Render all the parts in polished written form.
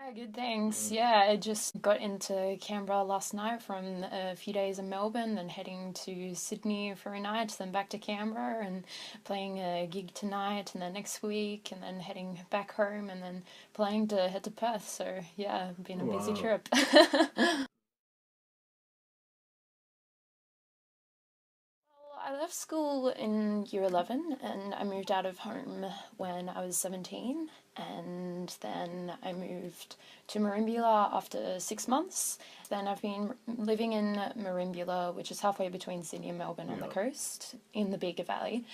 Yeah, good, thanks. Yeah, I just got into Canberra last night from a few days in Melbourne, then heading to Sydney for a night, then back to Canberra and playing a gig tonight and then next week, and then heading back home and then planning to head to Perth. So yeah, been a busy Wow. trip. I left school in year 11 and I moved out of home when I was 17. And then I moved to Merimbula after 6 months. Then I've been living in Merimbula, which is halfway between Sydney and Melbourne on the Yeah. coast in the Bigger Valley.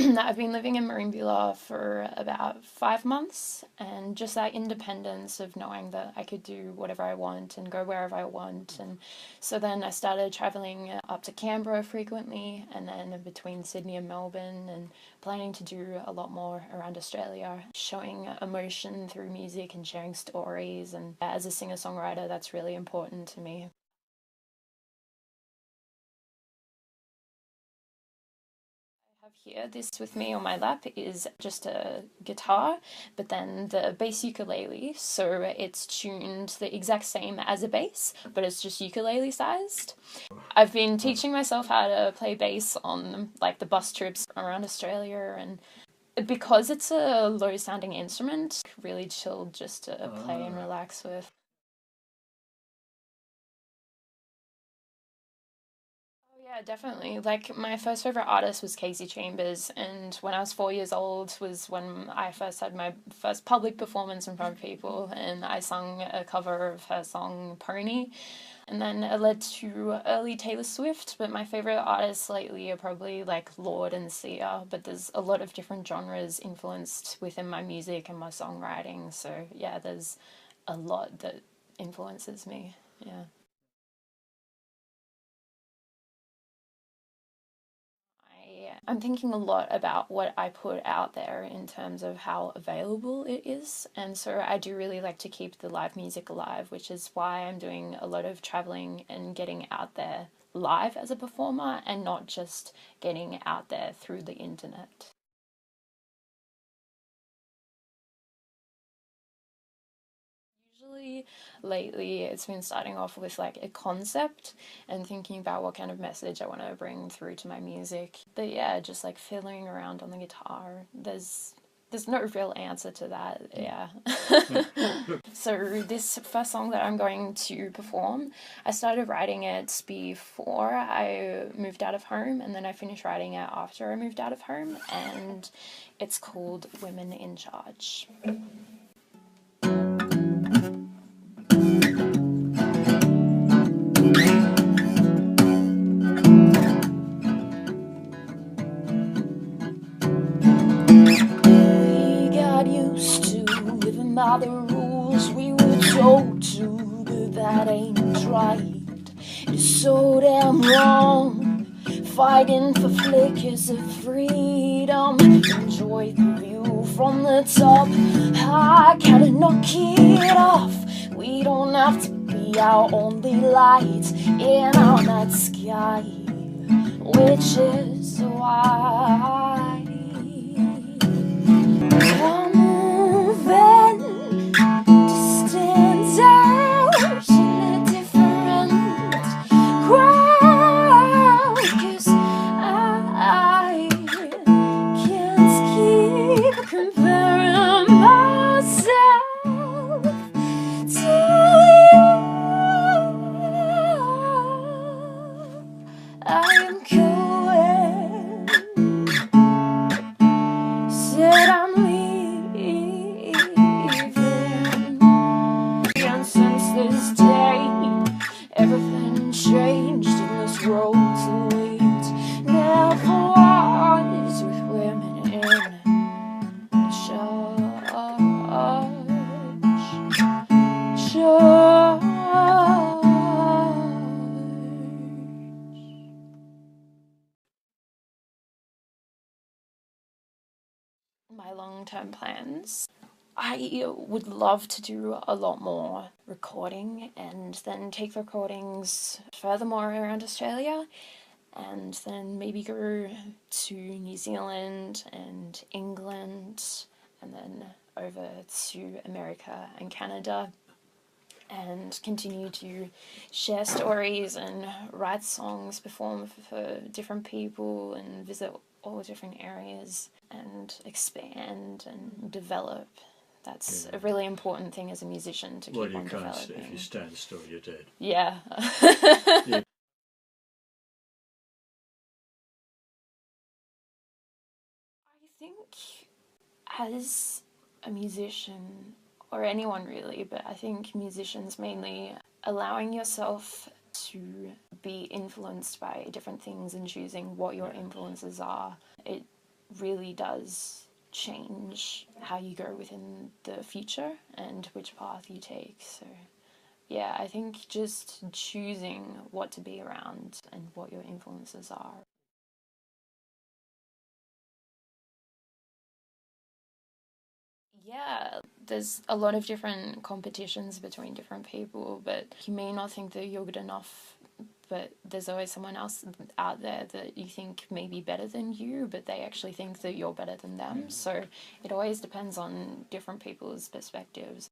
I've been living in Merimbula for about 5 months, and just that independence of knowing that I could do whatever I want and go wherever I want. And so then I started traveling up to Canberra frequently, and then between Sydney and Melbourne, and planning to do a lot more around Australia, showing emotion through music and sharing stories. And as a singer-songwriter, that's really important to me. Have here, this with me on my lap is just a guitar, but then the bass ukulele, so it's tuned the exact same as a bass, but it's just ukulele sized. I've been teaching myself how to play bass on like the bus trips around Australia, and because it's a low sounding instrument, really chilled just to play and Ah, relax with. Oh yeah, definitely. Like my first favorite artist was Casey Chambers, and when I was 4 years old was when I first had my first public performance in front of people, and I sung a cover of her song Pony, and then it led to early Taylor Swift. But my favorite artists lately are probably like Lord and Sia. But there's a lot of different genres influenced within my music and my songwriting. So yeah, there's a lot that influences me. Yeah. I'm thinking a lot about what I put out there in terms of how available it is. And so I do really like to keep the live music alive, which is why I'm doing a lot of traveling and getting out there live as a performer and not just getting out there through the internet. Usually, lately, it's been starting off with like a concept and thinking about what kind of message I want to bring through to my music. But yeah, just like fiddling around on the guitar. There's no real answer to that. Yeah. So this first song that I'm going to perform, I started writing it before I moved out of home, and then I finished writing it after I moved out of home, and it's called Women in Charge. We got used to living by the rules we were told to, but that ain't right. It's so damn wrong. Fighting for flickers of freedom. Enjoy the view from the top. I gotta knock it off. We don't have to be our only light in our night sky, which is why I'm moving to stand out in a different crowd, 'cause I can't keep comparing myself to you. I am going, said I'm leaving, and since this day everything changed in this world to lead. Never was with women in charge. My long-term plans, I would love to do a lot more recording and then take the recordings furthermore around Australia, and then maybe go to New Zealand and England and then over to America and Canada, and continue to share stories and write songs, perform for different people, and visit all different areas and expand and develop. That's a really important thing as a musician to keep on developing. Well, you can't, if you stand still, you're dead. Yeah. Yeah. I think as a musician, or anyone really, but I think musicians mainly, allowing yourself to be influenced by different things and choosing what your influences are, it really does change how you go within the future and which path you take. So yeah, I think just choosing what to be around and what your influences are. Yeah, there's a lot of different competitions between different people, but you may not think that you're good enough, but there's always someone else out there that you think may be better than you, but they actually think that you're better than them. So it always depends on different people's perspectives.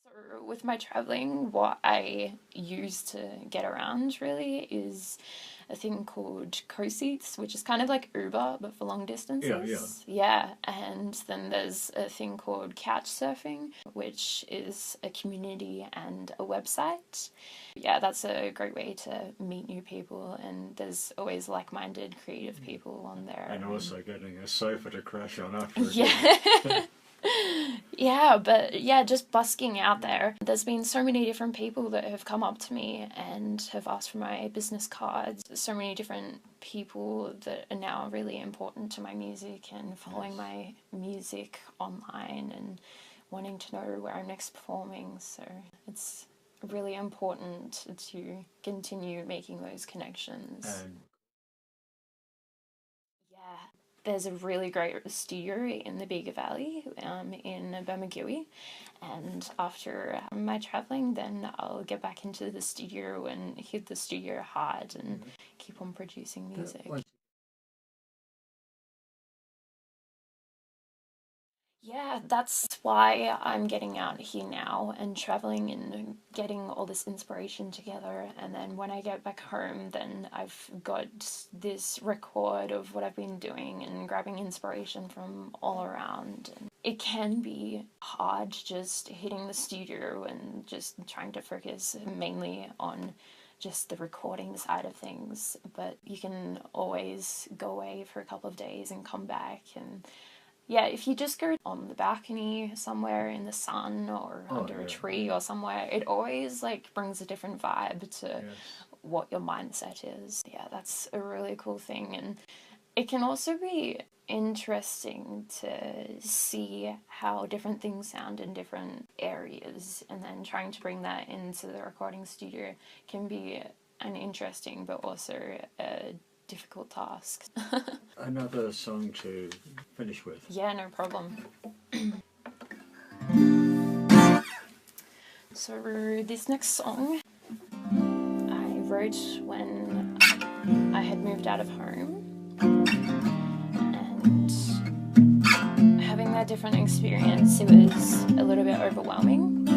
So with my traveling, what I use to get around really is a thing called co-seats, which is kind of like Uber but for long distances. Yeah, and then there's a thing called couch surfing, which is a community and a website. Yeah, that's a great way to meet new people, and there's always like-minded creative people on there. And also getting a sofa to crash on after. Yeah. Yeah, but yeah, just busking out there. There's been so many different people that have come up to me and have asked for my business cards. So many different people that are now really important to my music and following my music online and wanting to know where I'm next performing. So it's really important to continue making those connections. There's a really great studio in the Bega Valley in Bermagui, and after my travelling, then I'll get back into the studio and hit the studio hard and keep on producing music. Yeah, that's why I'm getting out here now and traveling and getting all this inspiration together. And then when I get back home, then I've got this record of what I've been doing and grabbing inspiration from all around. And it can be hard just hitting the studio and just trying to focus mainly on just the recording side of things. But you can always go away for a couple of days and come back, and yeah, if you just go on the balcony somewhere in the sun or under a tree or somewhere, it always like brings a different vibe to what your mindset is. Yeah, that's a really cool thing. And it can also be interesting to see how different things sound in different areas, and then trying to bring that into the recording studio can be an interesting but also a difficult task. Another song to finish with. Yeah, no problem. So this next song I wrote when I had moved out of home, and having that different experience, it was a little bit overwhelming.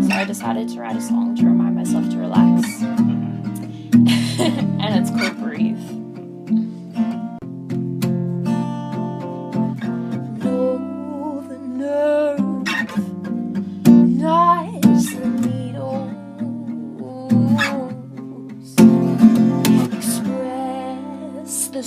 So I decided to write a song to remind myself to relax. And it's called Breathe. The